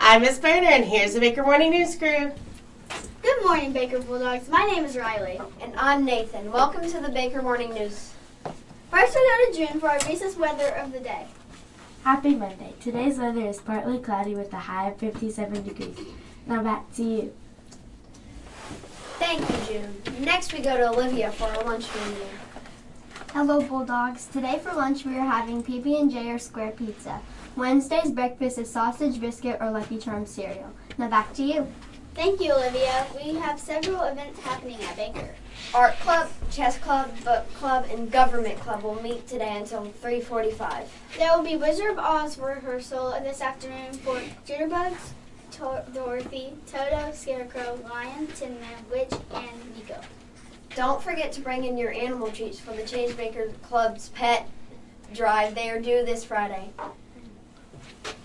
I'm Miss Boner, and here's the Baker Morning News Crew. Good morning, Baker Bulldogs. My name is Riley. And I'm Nathan. Welcome to the Baker Morning News. First, we'll go to June for our recent weather of the day. Happy Monday. Today's weather is partly cloudy with a high of 57 degrees. Now back to you. Thank you, June. Next, we go to Olivia for our lunch menu. Hello, Bulldogs. Today for lunch we are having PB&J or square pizza. Wednesday's breakfast is sausage, biscuit, or Lucky Charms cereal. Now back to you. Thank you, Olivia. We have several events happening at Baker. Art Club, Chess Club, Book Club, and Government Club will meet today until 3:45. There will be Wizard of Oz rehearsal this afternoon for Jitterbugs, Dorothy, Toto, Scarecrow, Lion, Tin Man, Witch, and Nico. Don't forget to bring in your animal treats for the Chase Baker Club's pet drive. They are due this Friday.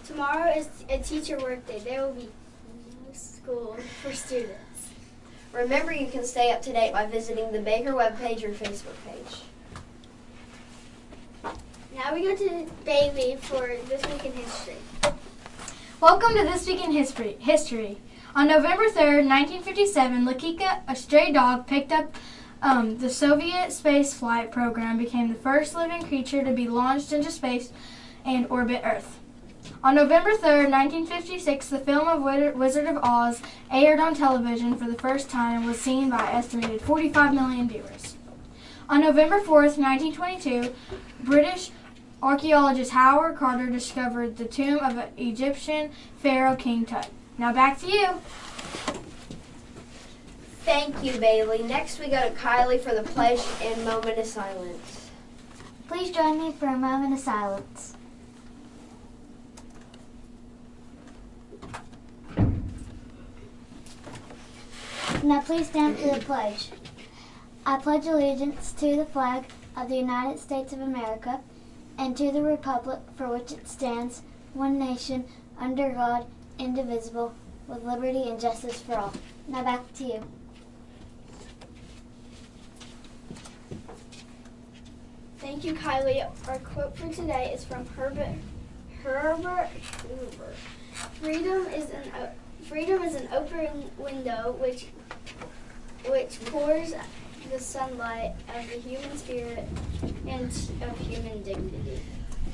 Tomorrow is a teacher workday. There will be no school for students. Remember, you can stay up to date by visiting the Baker webpage or Facebook page. Now we go to Bailey for This Week in History. Welcome to This Week in History. On November 3rd, 1957, Lakika, a stray dog picked up the Soviet space flight program, became the first living creature to be launched into space and orbit Earth. On November 3rd, 1956, the film of Wizard of Oz aired on television for the first time and was seen by an estimated 45 million viewers. On November 4th, 1922, British archaeologist Howard Carter discovered the tomb of Egyptian pharaoh King Tut. Now back to you. Thank you, Bailey. Next, we go to Kylie for the pledge and moment of silence. Please join me for a moment of silence. Now please stand for the pledge. I pledge allegiance to the flag of the United States of America and to the republic for which it stands, one nation, under God, indivisible, with liberty and justice for all. Now back to you. Thank you, Kylie. Our quote for today is from Herbert Hoover. Freedom is an open window which pours the sunlight of the human spirit and of human dignity.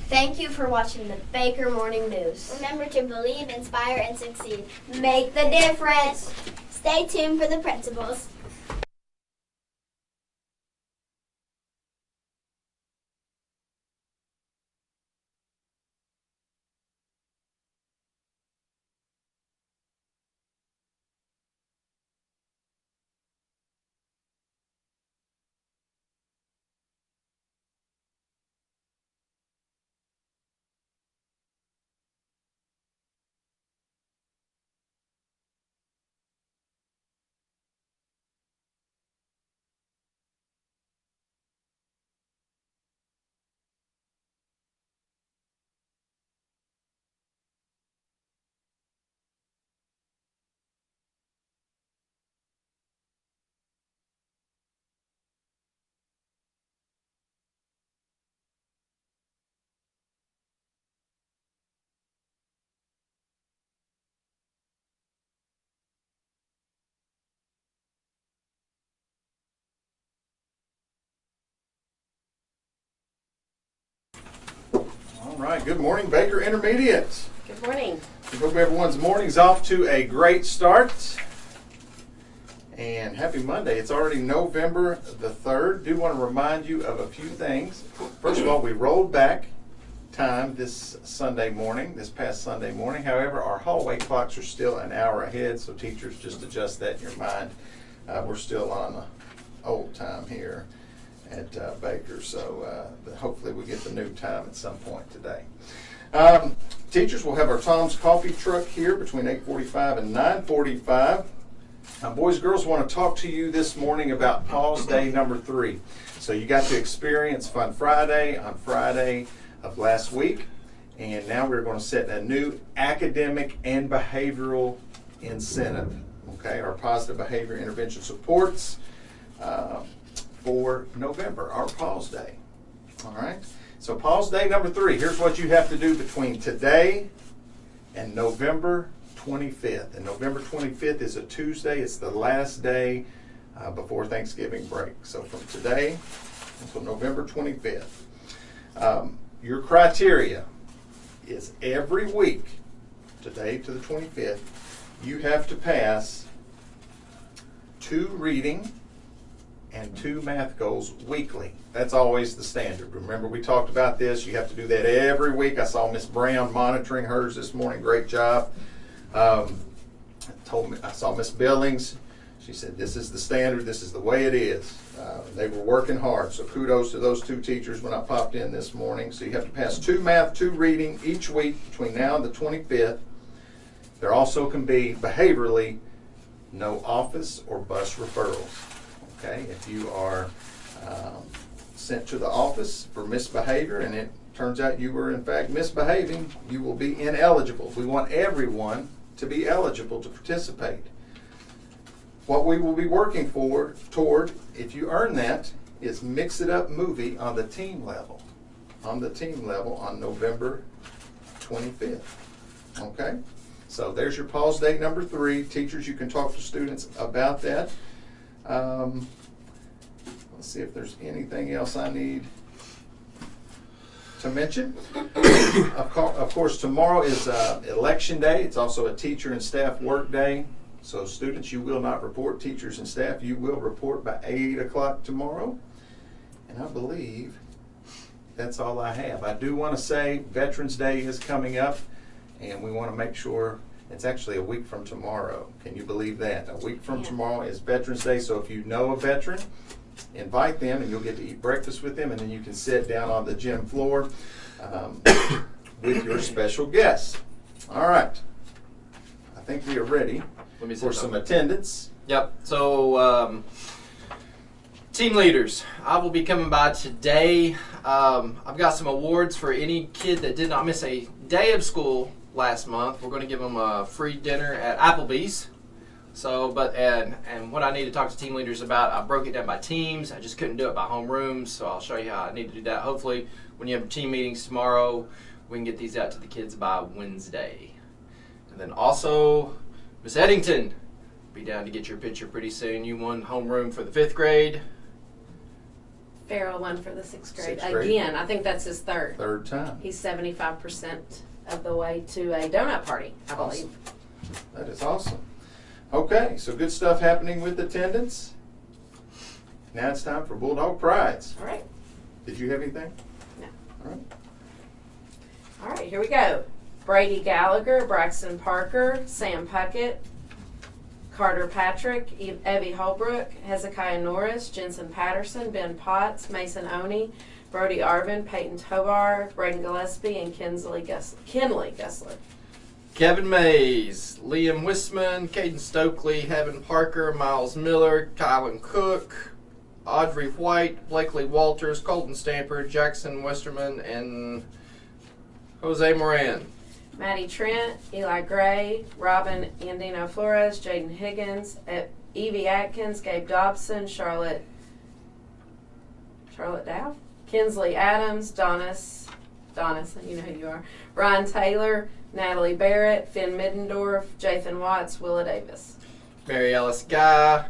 Thank you for watching the Baker Morning News. Remember to believe, inspire, and succeed. Make the difference. Stay tuned for the principals. All right, good morning, Baker Intermediate. Good morning. We hope everyone's morning's off to a great start. And happy Monday. It's already November the 3rd. Do want to remind you of a few things. First of all, we rolled back time this past Sunday morning. However, our hallway clocks are still an hour ahead, so teachers, just adjust that in your mind. We're still on the old time here at Baker, so hopefully we get the new time at some point today. Teachers will have our Tom's Coffee truck here between 8:45 and 9:45. Boys and girls, want to talk to you this morning about Paul's Day number 3. So you got to experience Fun Friday on Friday of last week, and now we're going to set a new academic and behavioral incentive. Okay, our positive behavior intervention supports for November, our Paul's Day. All right, so Paul's Day number 3, here's what you have to do between today and November 25th. And November 25th is a Tuesday. It's the last day before Thanksgiving break. So from today until November 25th. Your criteria is every week, today to the 25th, you have to pass 2 reading and 2 math goals weekly. That's always the standard. Remember, we talked about this. You have to do that every week. I saw Miss Brown monitoring hers this morning. Great job. I saw Miss Billings. She said, this is the standard. This is the way it is. They were working hard. So kudos to those 2 teachers when I popped in this morning. So you have to pass 2 math, 2 reading each week between now and the 25th. There also can be behaviorally no office or bus referrals. Okay, if you are sent to the office for misbehavior and it turns out you were in fact misbehaving, you will be ineligible. We want everyone to be eligible to participate. What we will be working toward, if you earn that, is Mix It Up movie on the team level. On November 25th. Okay? So there's your pause date number 3. Teachers, you can talk to students about that. Let's see if there's anything else I need to mention. Of course, tomorrow is election day. It's also a teacher and staff work day. So students, you will not report. Teachers and staff, you will report by 8 o'clock tomorrow. And I believe that's all I have. I do want to say Veterans Day is coming up, and we want to make sure it's actually a week from tomorrow. Can you believe that? A week from tomorrow is Veterans Day. So if you know a veteran, invite them, and you'll get to eat breakfast with them, and then you can sit down on the gym floor with your special guests. All right. I think we are ready for some attendance. Yep. So, team leaders, I will be coming by today. I've got some awards for any kid that did not miss a day of school last month. We're going to give them a free dinner at Applebee's. So, and what I need to talk to team leaders about, I broke it down by teams. I just couldn't do it by homerooms, so I'll show you how I need to do that. Hopefully, when you have team meetings tomorrow, we can get these out to the kids by Wednesday. And then also, Miss Eddington, be down to get your picture pretty soon. You won homeroom for the 5th grade. Farrell won for the 6th grade. 6th grade. Again, I think that's his third. Third time. He's 75% of the way to a donut party, I believe. That is awesome. Okay, so good stuff happening with attendance. Now it's time for Bulldog Prides. All right. Did you have anything? No. All right. All right, here we go. Brady Gallagher, Braxton Parker, Sam Puckett, Carter Patrick, Evie Holbrook, Hezekiah Norris, Jensen Patterson, Ben Potts, Mason Oney, Brody Arvin, Peyton Tovar, Braden Gillespie, and Kinley Gessler. Kevin Mays, Liam Wisman, Caden Stokely, Heaven Parker, Miles Miller, Kylan Cook, Audrey White, Blakely Walters, Colton Stamper, Jackson Westerman, and Jose Moran. Maddie Trent, Eli Gray, Robin Andino Flores, Jaden Higgins, Evie Atkins, Gabe Dobson, Charlotte Dow, Kinsley Adams, Donis, you know who you are, Ryan Taylor, Natalie Barrett, Finn Middendorf, Jathan Watts, Willa Davis. Mary Alice Guy,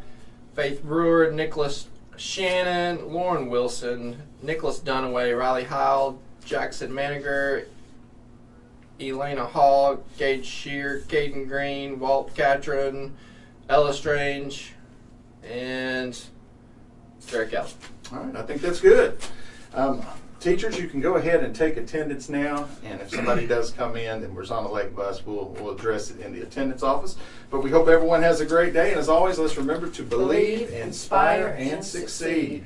Faith Brewer, Nicholas Shannon, Lauren Wilson, Nicholas Dunaway, Riley Heil, Jackson Maniger, Elena Hall, Gage Shear, Caden Green, Walt Catron, Ella Strange, and Derek Allen. All right, I think that's good. Teachers, you can go ahead and take attendance now, and if somebody does come in and we're on a late bus, we'll address it in the attendance office. But we hope everyone has a great day, and as always, let's remember to believe, inspire, and succeed.